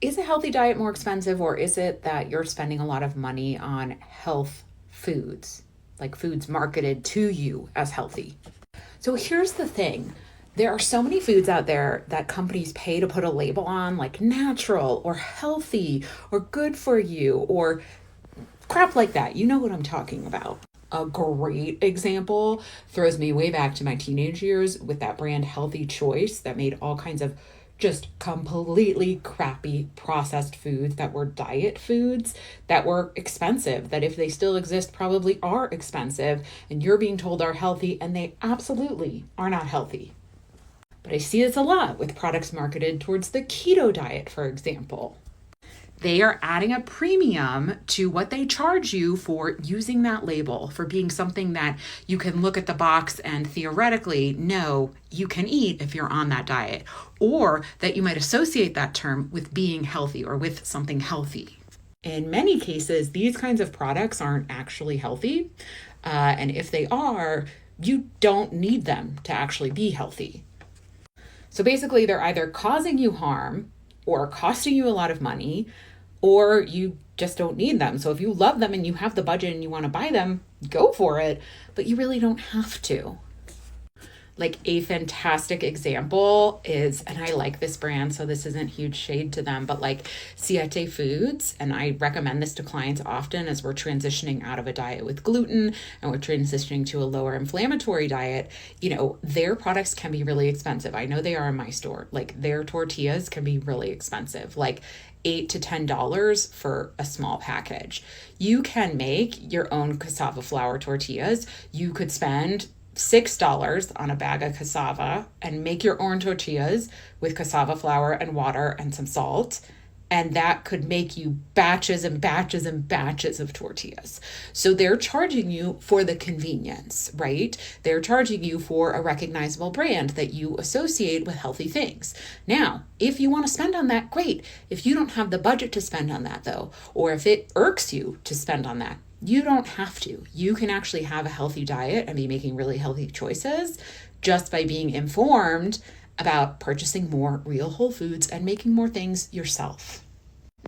is a healthy diet more expensive, or is it that you're spending a lot of money on health foods, like foods marketed to you as healthy? So here's the thing. There are so many foods out there that companies pay to put a label on, like natural or healthy or good for you or crap like that. You know what I'm talking about. A great example throws me way back to my teenage years with that brand Healthy Choice that made all kinds of just completely crappy processed foods that were diet foods that were expensive, that if they still exist, probably are expensive, and you're being told are healthy, and they absolutely are not healthy. But I see this a lot with products marketed towards the keto diet, for example. They are adding a premium to what they charge you for using that label, for being something that you can look at the box and theoretically know you can eat if you're on that diet, or that you might associate that term with being healthy or with something healthy. In many cases, these kinds of products aren't actually healthy. And if they are, you don't need them to actually be healthy. So basically, they're either causing you harm or costing you a lot of money, or you just don't need them. So if you love them and you have the budget and you want to buy them, go for it, but you really don't have to. Like a fantastic example is, and I like this brand, so this isn't huge shade to them, but like Siete Foods, and I recommend this to clients often as we're transitioning out of a diet with gluten and we're transitioning to a lower inflammatory diet. Their products can be really expensive. I know they are in my store. Like their tortillas can be really expensive, like $8 to $10 for a small package. You can make your own cassava flour tortillas. You could spend $6 on a bag of cassava and make your own tortillas with cassava flour and water and some salt. And that could make you batches and batches and batches of tortillas. So they're charging you for the convenience, right? They're charging you for a recognizable brand that you associate with healthy things. Now, if you want to spend on that, great. If you don't have the budget to spend on that though, or if it irks you to spend on that, you don't have to. You can actually have a healthy diet and be making really healthy choices just by being informed about purchasing more real whole foods and making more things yourself.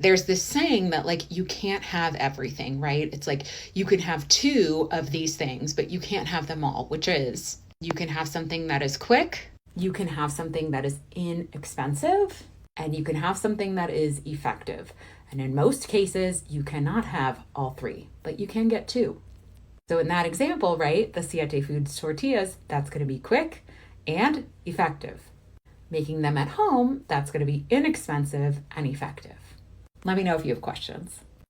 There's this saying that like you can't have everything, right? It's like you can have two of these things, but you can't have them all, which is you can have something that is quick, you can have something that is inexpensive, and you can have something that is effective. And in most cases, you cannot have all three, but you can get two. So in that example, right, the Siete Foods tortillas, that's going to be quick and effective. Making them at home, that's going to be inexpensive and effective. Let me know if you have questions.